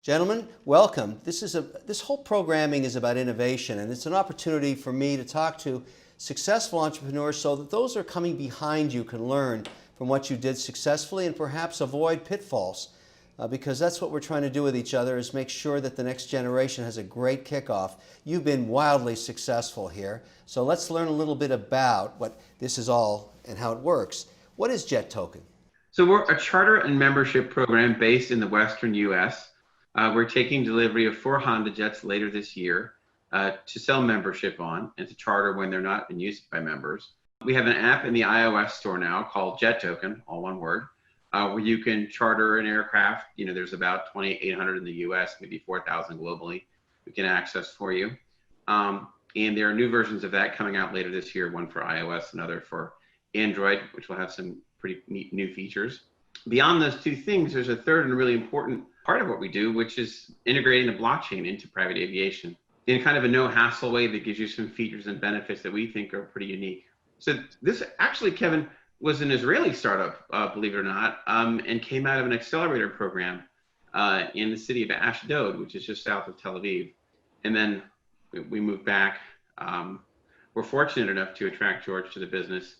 Gentlemen, welcome. This whole programming is about innovation, and it's an opportunity for me to talk to successful entrepreneurs so that those who are coming behind you can learn from what you did successfully and perhaps avoid pitfalls. Because that's what we're trying to do with each other, is make sure that the next generation has a great kickoff. You've been wildly successful here, so let's learn a little bit about what this is all and how it works. What is Jet Token? So we're a charter and membership program based in the Western U.S. We're taking delivery of 4 Honda Jets later this year to sell membership on and to charter when they're not in use by members. We have an app in the iOS store now called Jet Token, all one word, where you can charter an aircraft. You know, there's about 2,800 in the U.S., maybe 4,000 globally we can access for you. And there are new versions of that coming out later this year, one for iOS, another for Android, which will have some pretty neat new features. Beyond those two things, there's a third and really important part of what we do, which is integrating the blockchain into private aviation in kind of a no-hassle way that gives you some features and benefits that we think are pretty unique. So this actually, Kevin, was an Israeli startup, believe it or not, and came out of an accelerator program in the city of Ashdod, which is just south of Tel Aviv. And then we moved back. We're fortunate enough to attract George to the business,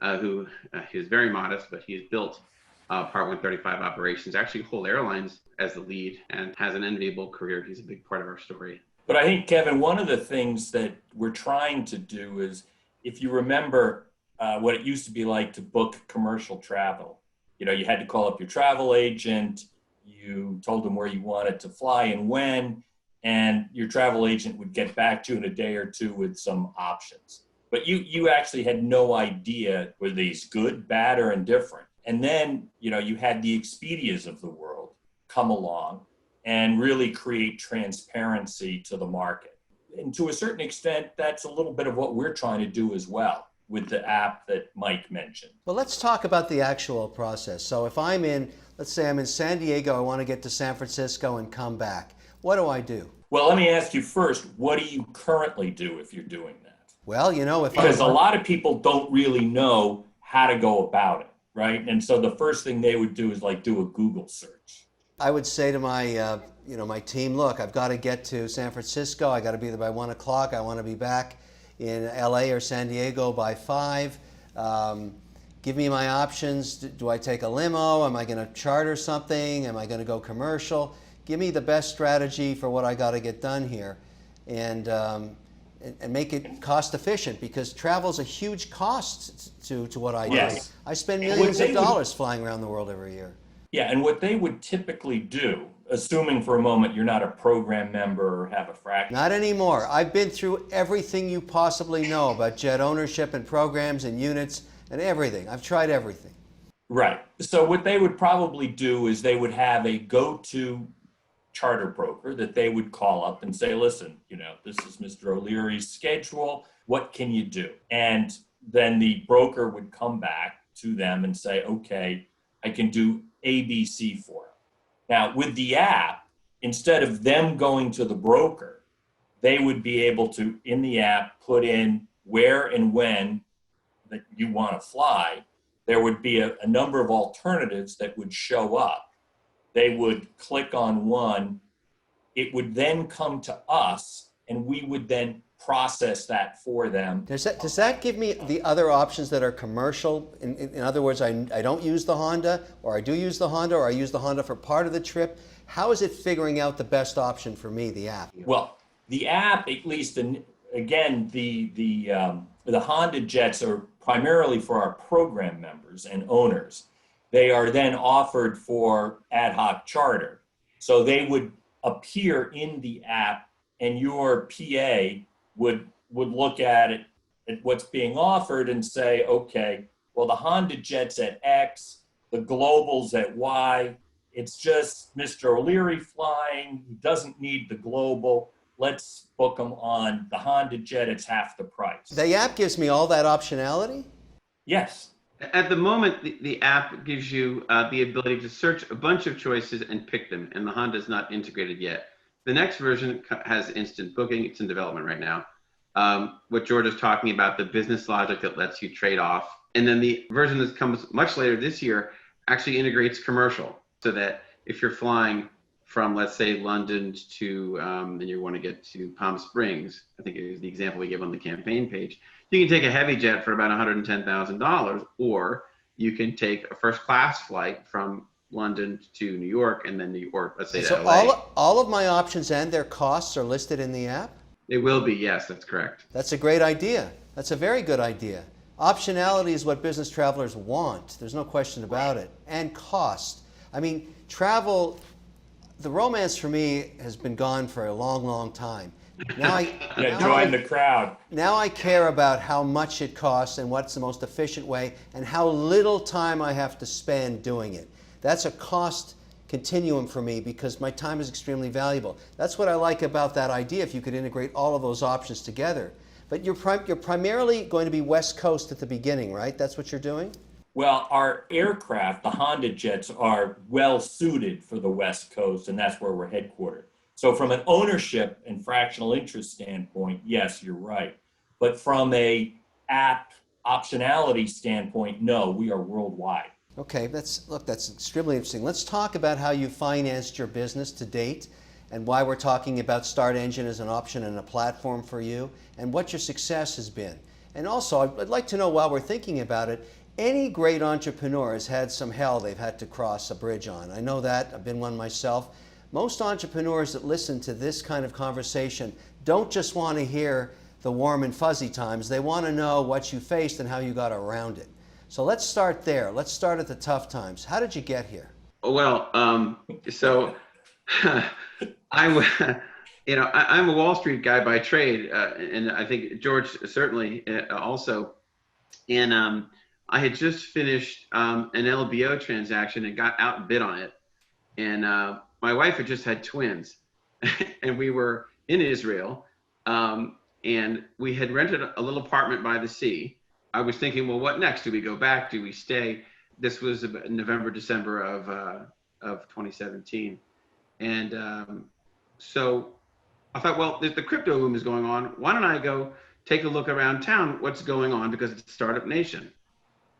who is very modest, but he's built Part 135 operations, actually Whole Airlines as the lead, and has an enviable career. He's a big part of our story. But I think, Kevin, one of the things that we're trying to do is, if you remember what it used to be like to book commercial travel, you know, you had to call up your travel agent, you told them where you wanted to fly and when, and your travel agent would get back to you in a day or two with some options. But you actually had no idea, were these good, bad, or indifferent? And then, you know, you had the Expedias of the world come along and really create transparency to the market. And to a certain extent, that's a little bit of what we're trying to do as well with the app that Mike mentioned. Well, let's talk about the actual process. So if I'm in, let's say I'm in San Diego, I want to get to San Francisco and come back. What do I do? Well, let me ask you first, what do you currently do if you're doing that? Well, you know, because a lot of people don't really know how to go about it. Right. And so the first thing they would do is like do a Google search. I would say to my, my team, look, I've got to get to San Francisco. I got to be there by 1 o'clock. I want to be back in LA or San Diego by 5. Give me my options. Do I take a limo? Am I going to charter something? Am I going to go commercial? Give me the best strategy for what I got to get done here. And make it cost efficient, because travel is a huge cost to what I do. Yes. I spend millions of dollars flying around the world every year. Yeah, and what they would typically do, assuming for a moment you're not a program member or have a fraction. Not anymore. I've been through everything you possibly know about jet ownership and programs and units and everything. I've tried everything. Right. So what they would probably do is they would have a go-to charter broker that they would call up and say, listen, you know, this is Mr. O'Leary's schedule. What can you do? And then the broker would come back to them and say, okay, I can do ABC for him. Now, with the app, instead of them going to the broker, they would be able to, in the app, put in where and when that you want to fly. There would be a number of alternatives that would show up. They would click on one, it would then come to us, and we would then process that for them. Does that give me the other options that are commercial? In other words, I don't use the Honda, or I do use the Honda, or I use the Honda for part of the trip. How is it figuring out the best option for me, the app? Well, the app, at least, again, the Honda Jets are primarily for our program members and owners. They are then offered for ad hoc charter. So they would appear in the app, and your PA would look at it, at what's being offered, and say, okay, well, the Honda Jet's at X, the Global's at Y. It's just Mr. O'Leary flying. He doesn't need the Global. Let's book him on the Honda Jet. It's half the price. The app gives me all that optionality? Yes. At the moment, the app gives you the ability to search a bunch of choices and pick them, and the Honda is not integrated yet. The next version has instant booking. It's in development right now. What George is talking about, the business logic that lets you trade off. And then the version that comes much later this year actually integrates commercial, so that if you're flying from, let's say, London to, and you want to get to Palm Springs, I think it was the example we give on the campaign page, you can take a heavy jet for about $110,000, or you can take a first class flight from London to New York, and then New York, let's say, So to LA. all of my options and their costs are listed in the app? It will be, yes, that's correct. That's a great idea. That's a very good idea. Optionality is what business travelers want. There's no question about it. And cost. I mean, travel, the romance for me has been gone for a long, long time. Now Join the crowd. Now I care about how much it costs and what's the most efficient way and how little time I have to spend doing it. That's a cost continuum for me because my time is extremely valuable. That's what I like about that idea, if you could integrate all of those options together. But you're primarily going to be West Coast at the beginning, right? That's what you're doing? Well, our aircraft, the Honda jets, are well suited for the West Coast, and that's where we're headquartered. So from an ownership and fractional interest standpoint, yes, you're right. But from a app optionality standpoint, no, we are worldwide. Okay, that's extremely interesting. Let's talk about how you financed your business to date and why we're talking about StartEngine as an option and a platform for you and what your success has been. And also, I'd like to know, while we're thinking about it, any great entrepreneur has had some hell they've had to cross a bridge on. I know that. I've been one myself. Most entrepreneurs that listen to this kind of conversation don't just want to hear the warm and fuzzy times. They want to know what you faced and how you got around it. So let's start there. Let's start at the tough times. How did you get here? Well, so I'm a Wall Street guy by trade, and I think George certainly also. And I had just finished an LBO transaction and got outbid on it. And my wife had just had twins, and we were in Israel, and we had rented a little apartment by the sea. I was thinking, well, what next? Do we go back? Do we stay? This was November, December of 2017. And so I thought, well, the crypto boom is going on. Why don't I go take a look around town, what's going on, because it's a startup nation.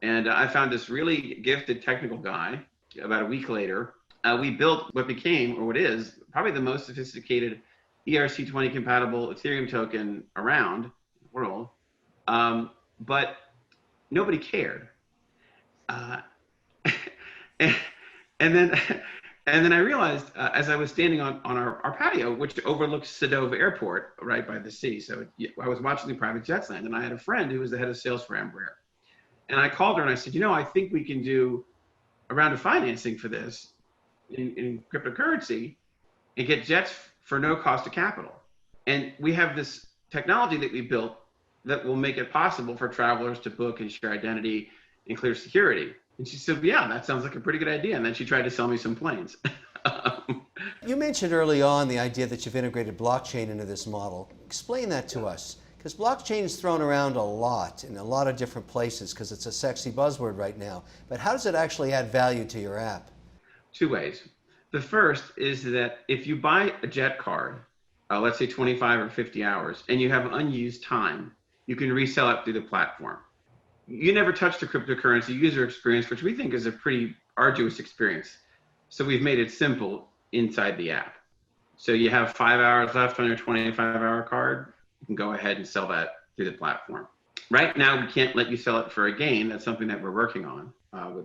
And I found this really gifted technical guy. About a week later, we built what became, or what is, probably the most sophisticated ERC20 compatible Ethereum token around the world. But nobody cared. And then I realized, as I was standing on our patio, which overlooks Sedova Airport, right by the sea. So I was watching the private jets land, and I had a friend who was the head of sales for Embraer. And I called her and I said, I think we can do a round of financing for this in cryptocurrency and get jets for no cost of capital. And we have this technology that we built that will make it possible for travelers to book and share identity and clear security. And she said, yeah, that sounds like a pretty good idea. And then she tried to sell me some planes. You mentioned early on the idea that you've integrated blockchain into this model. Explain that to us, because blockchain is thrown around a lot in a lot of different places because it's a sexy buzzword right now. But how does it actually add value to your app? Two ways. The first is that if you buy a jet card, let's say 25 or 50 hours, and you have unused time, you can resell it through the platform. You never touch the cryptocurrency user experience, which we think is a pretty arduous experience. So we've made it simple inside the app. So you have 5 hours left on your 25-hour card, you can go ahead and sell that through the platform. Right now, we can't let you sell it for a gain. That's something that we're working on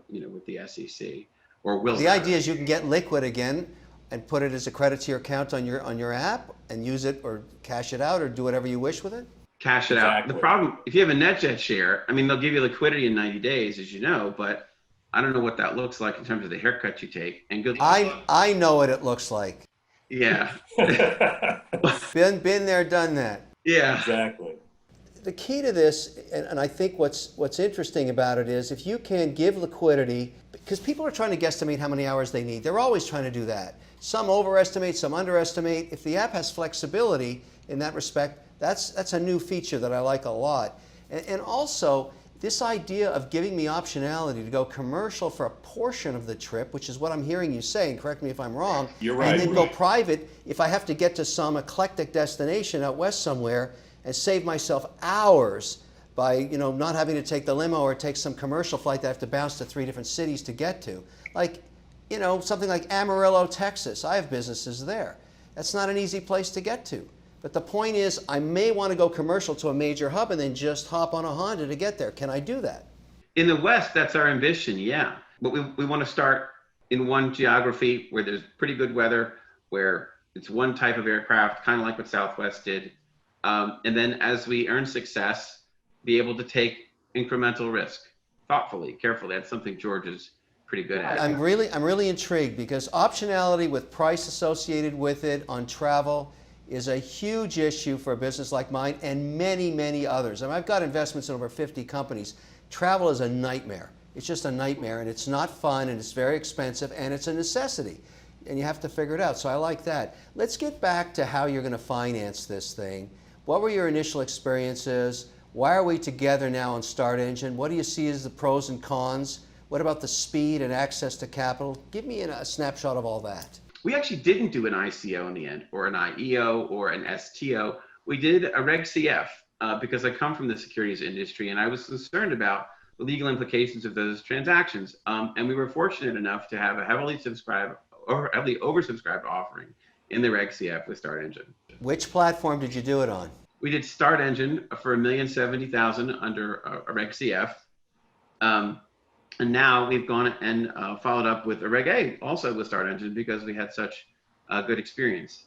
with the SEC. Or will. The idea is you can get liquid again and put it as a credit to your account on your app and use it or cash it out or do whatever you wish with it? Cash it out. The problem, if you have a NetJet share, they'll give you liquidity in 90 days, as you know, but I don't know what that looks like in terms of the haircut you take. And good. I know what it looks like. Yeah. Been there, done that. Yeah. Exactly. The key to this, and I think what's interesting about it is if you can give liquidity, because people are trying to guesstimate how many hours they need. They're always trying to do that. Some overestimate, some underestimate. If the app has flexibility in that respect, that's a new feature that I like a lot. And also, this idea of giving me optionality to go commercial for a portion of the trip, which is what I'm hearing you say, and correct me if I'm wrong. You're right. And then go private if I have to get to some eclectic destination out west somewhere and save myself hours by not having to take the limo or take some commercial flight that I have to bounce to 3 different cities to get to. Like, you know, something like Amarillo, Texas. I have businesses there. That's not an easy place to get to. But the point is, I may want to go commercial to a major hub and then just hop on a Honda to get there. Can I do that? In the West, that's our ambition, yeah. But we want to start in one geography where there's pretty good weather, where it's one type of aircraft, kind of like what Southwest did. And then as we earn success, be able to take incremental risk thoughtfully, carefully. That's something George is pretty good at. I'm really intrigued because optionality with price associated with it on travel is a huge issue for a business like mine and many, many others. I mean, I've got investments in over 50 companies. Travel is a nightmare. It's just a nightmare, and it's not fun, and it's very expensive, and it's a necessity, and you have to figure it out. So I like that. Let's get back to how you're going to finance this thing. What were your initial experiences? Why are we together now on StartEngine? What do you see as the pros and cons? What about the speed and access to capital? Give me a snapshot of all that. We actually didn't do an ICO in the end, or an IEO, or an STO. We did a Reg CF because I come from the securities industry, and I was concerned about the legal implications of those transactions. And we were fortunate enough to have a heavily subscribed or heavily oversubscribed offering in the Reg CF with StartEngine. Which platform did you do it on? We did StartEngine for $1,070,000 under a Reg CF. And now we've gone and followed up with a Reg A also with StartEngine because we had such a good experience.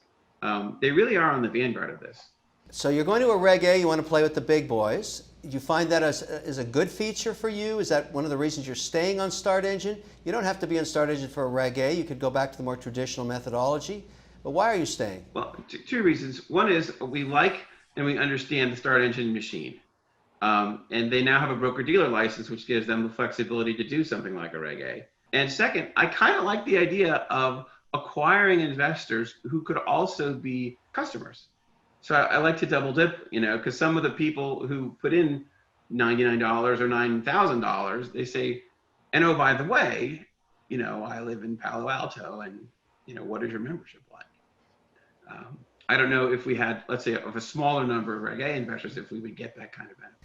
They really are on the vanguard of this. So you're going to a Reg A, you want to play with the big boys. Do you find that as a good feature for you? Is that one of the reasons you're staying on StartEngine? You don't have to be on StartEngine for a Reg A. You could go back to the more traditional methodology. But why are you staying? Well, two reasons. One is we like and we understand the StartEngine machine. And they now have a broker-dealer license, which gives them the flexibility to do something like a Reg A. And second, I kind of like the idea of acquiring investors who could also be customers. So I like to double dip, you know, because some of the people who put in $99 or $9,000, they say, and oh, by the way, you know, I live in Palo Alto, and, you know, what is your membership like? I don't know if we had, let's say, of a smaller number of Reg A investors, if we would get that kind of benefit.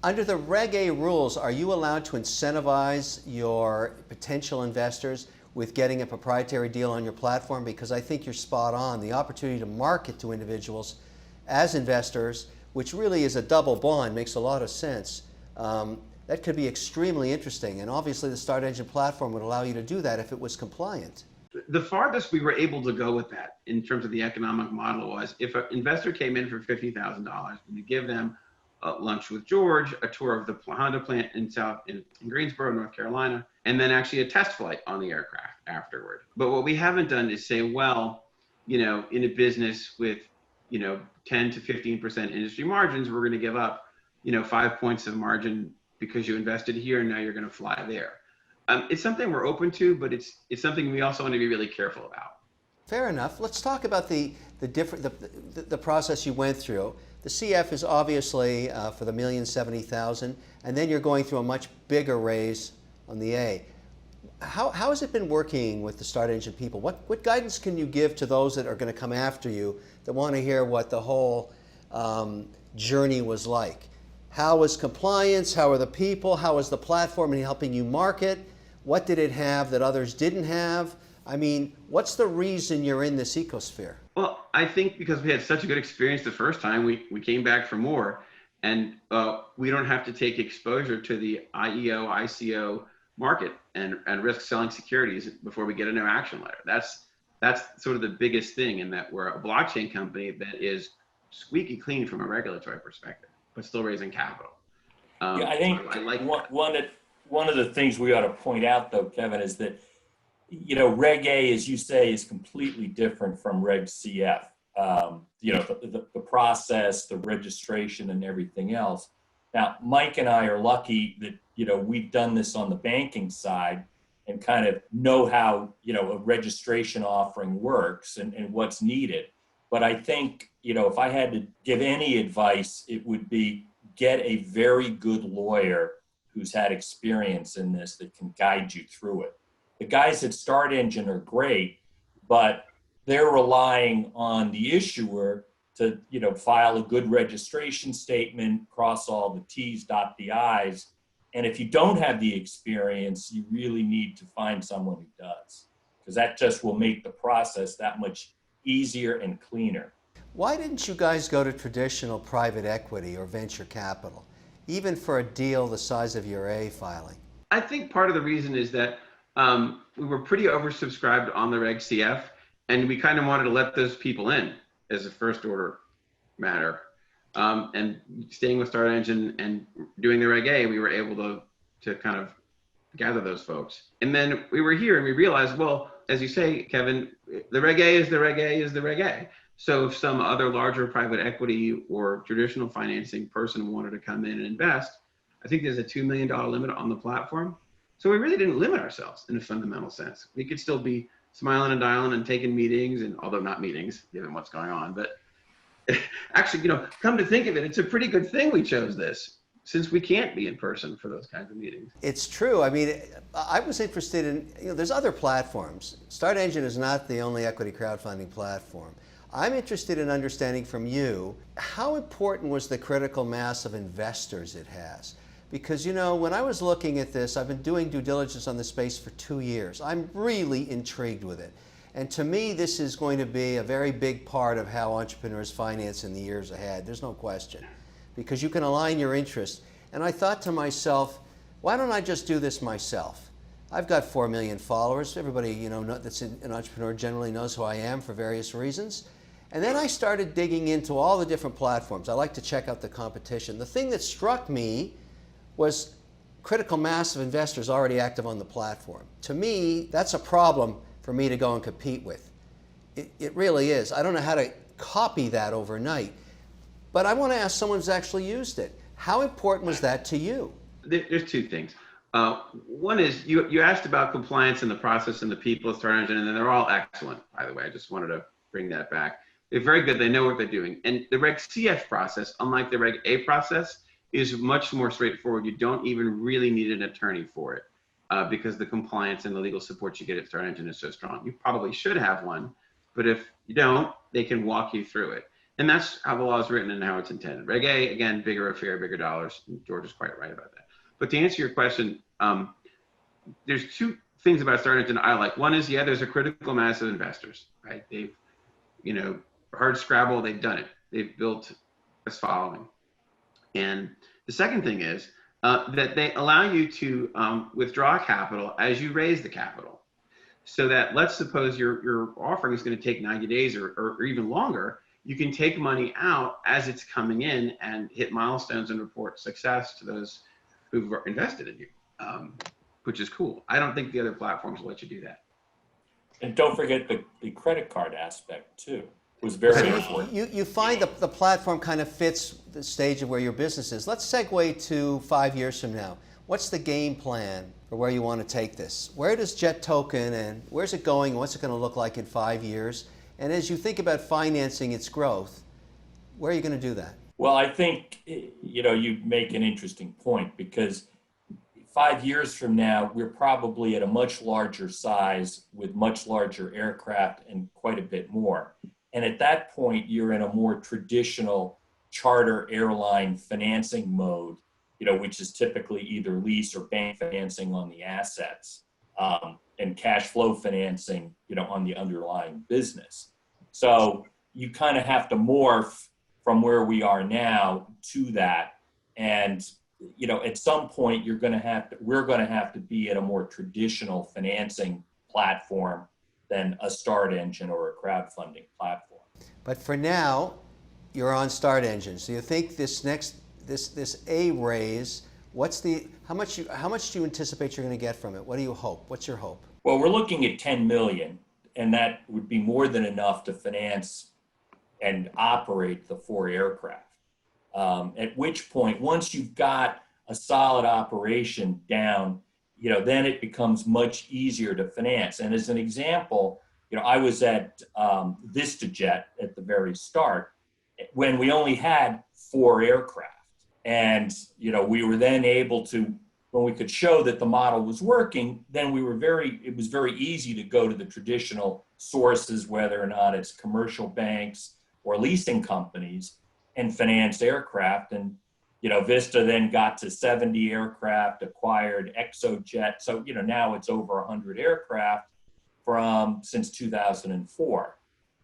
Under the Reg A rules, are you allowed to incentivize your potential investors with getting a proprietary deal on your platform? Because I think you're spot on. The opportunity to market to individuals as investors, which really is a double bond, makes a lot of sense. That could be extremely interesting. And obviously the StartEngine platform would allow you to do that if it was compliant. The farthest we were able to go with that in terms of the economic model was if an investor came in for $50,000, we give them lunch with George, a tour of the Honda plant in Greensboro, North Carolina, and then actually a test flight on the aircraft afterward. But what we haven't done is say, well, you know, in a business with, you know, 10 to 15% industry margins, we're going to give up, you know, 5 points of margin because you invested here and now you're going to fly there. It's something we're open to, but it's something we also want to be really careful about. Fair enough. Let's talk about the process you went through. The CF is obviously for the $1,070,000, and then you're going through a much bigger raise on the A. How has it been working with the StartEngine people? What guidance can you give to those that are going to come after you that want to hear what the whole journey was like? How was compliance? How are the people? How was the platform in helping you market? What did it have that others didn't have? I mean, what's the reason you're in this ecosphere? Well, I think because we had such a good experience the first time, we came back for more, and we don't have to take exposure to the IEO, ICO market and risk selling securities before we get a no action letter. That's sort of the biggest thing, in that we're a blockchain company that is squeaky clean from a regulatory perspective, but still raising capital. Yeah, I think I like one of the things we ought to point out, though, Kevin, is that, you know, Reg A, as you say, is completely different from Reg CF. You know, the process, the registration, and everything else. Now, Mike and I are lucky that, you know, we've done this on the banking side and kind of know how, you know, a registration offering works and what's needed. But I think, you know, if I had to give any advice, it would be get a very good lawyer who's had experience in this that can guide you through it. The guys at StartEngine are great, but they're relying on the issuer to, you know, file a good registration statement, cross all the T's, dot the I's. And if you don't have the experience, you really need to find someone who does. because that just will make the process that much easier and cleaner. Why didn't you guys go to traditional private equity or venture capital, even for a deal the size of your A filing? I think part of the reason is that we were pretty oversubscribed on the Reg CF, and we kind of wanted to let those people in as a first order matter. And staying with StartEngine and doing the Reg A, we were able to kind of gather those folks. And then we were here and we realized, well, as you say, Kevin, the Reg A is the Reg A is the Reg A. So if some other larger private equity or traditional financing person wanted to come in and invest, I think there's a $2 million limit on the platform. So we really didn't limit ourselves in a fundamental sense. We could still be smiling and dialing and taking meetings, and although not meetings, given what's going on, but actually, come to think of it, it's a pretty good thing we chose this, since we can't be in person for those kinds of meetings. It's true. I mean, I was interested in, there's other platforms. StartEngine is not the only equity crowdfunding platform. I'm interested in understanding from you, how important was the critical mass of investors it has? Because, when I was looking at this, I've been doing due diligence on this space for 2 years. I'm really intrigued with it. And to me, this is going to be a very big part of how entrepreneurs finance in the years ahead. There's no question. Because you can align your interests. And I thought to myself, why don't I just do this myself? I've got 4 million followers. Everybody, that's an entrepreneur generally knows who I am for various reasons. And then I started digging into all the different platforms. I like to check out the competition. The thing that struck me was critical mass of investors already active on the platform. To me, that's a problem for me to go and compete with. It really is. I don't know how to copy that overnight, but I want to ask someone who's actually used it. How important was that to you? There's two things. One is you asked about compliance and the process and the people at StartEngine, and they're all excellent, by the way. I just wanted to bring that back. They're very good. They know what they're doing. And the Reg CF process, unlike the Reg A process, is much more straightforward. You don't even really need an attorney for it because the compliance and the legal support you get at StartEngine is so strong. You probably should have one, but if you don't, they can walk you through it. And that's how the law is written and how it's intended. Reg A, again, bigger affair, bigger dollars. George is quite right about that. But to answer your question, there's two things about StartEngine I like. One is, there's a critical mass of investors, right? They've, hard scrabble, they've done it. They've built this following. And the second thing is that they allow you to withdraw capital as you raise the capital. So that, let's suppose your offering is going to take 90 days or even longer, you can take money out as it's coming in and hit milestones and report success to those who've invested in you, which is cool. I don't think the other platforms will let you do that. And don't forget the credit card aspect too. Was very important. You find the platform kind of fits the stage of where your business is. Let's segue to 5 years from now. What's the game plan for where you want to take this? Where does Jet Token and where's it going? What's it going to look like in 5 years? And as you think about financing its growth, where are you going to do that? Well, I think, you make an interesting point because 5 years from now, we're probably at a much larger size with much larger aircraft and quite a bit more. And at that point, you're in a more traditional charter airline financing mode, which is typically either lease or bank financing on the assets and cash flow financing, on the underlying business. So you kind of have to morph from where we are now to that. And, at some point, we're going to have to be at a more traditional financing platform than a StartEngine or a crowdfunding platform. But for now, you're on StartEngine. So you think this A raise, how much do you anticipate you're going to get from it? What do you hope? What's your hope? Well, we're looking at 10 million, and that would be more than enough to finance and operate the 4 aircraft. At which point, once you've got a solid operation down, then it becomes much easier to finance. And as an example, I was at VistaJet at the very start when we only had 4 aircraft. And, we were then able to, when we could show that the model was working, then it was very easy to go to the traditional sources, whether or not it's commercial banks or leasing companies, and finance aircraft. And, Vista then got to 70 aircraft, acquired ExoJet. So, now it's over 100 aircraft. since 2004,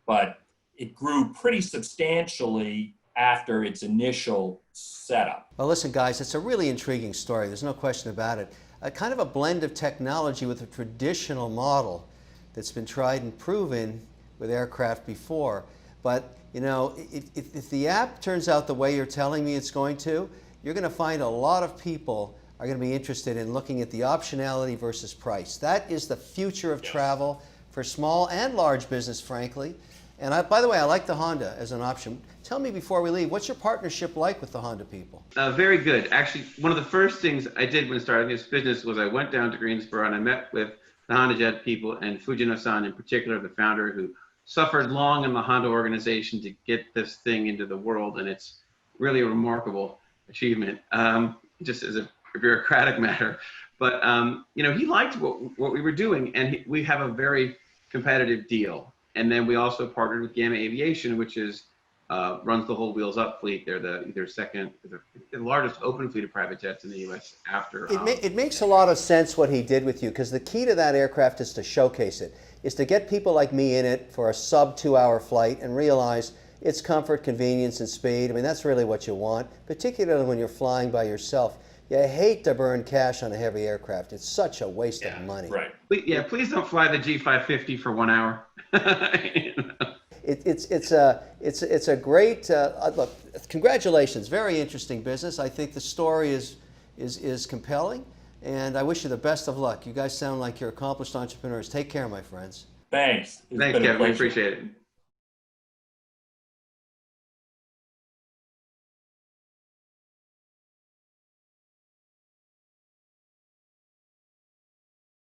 but it grew pretty substantially after its initial setup. Well, listen, guys, it's a really intriguing story. There's no question about it. A kind of a blend of technology with a traditional model that's been tried and proven with aircraft before. But, you know, if the app turns out the way you're telling me it's going to, you're going to find a lot of people are going to be interested in looking at the optionality versus price. That is the future of travel for small and large business, frankly. And by the way, I like the Honda as an option. Tell me before we leave, what's your partnership like with the Honda people? Very good. Actually, one of the first things I did when starting this business was I went down to Greensboro and I met with the Honda Jet people and Fujino-san in particular, the founder, who suffered long in the Honda organization to get this thing into the world. And it's really a remarkable achievement, just as a bureaucratic matter. But, you know, he liked what we were doing, and we have a very competitive deal. And then we also partnered with Gamma Aviation, which is runs the whole Wheels Up fleet. They're the largest open fleet of private jets in the U.S. after. It makes a lot of sense what he did with you, because the key to that aircraft is to showcase it, is to get people like me in it for a sub 2-hour flight and realize its comfort, convenience, and speed. I mean, that's really what you want, particularly when you're flying by yourself. You hate to burn cash on a heavy aircraft. It's such a waste of money. Right. Please don't fly the G550 for 1 hour. You know? It's a great look. Congratulations, very interesting business. I think the story is compelling, and I wish you the best of luck. You guys sound like you're accomplished entrepreneurs. Take care, my friends. Thanks. Thanks, Kevin. We appreciate it.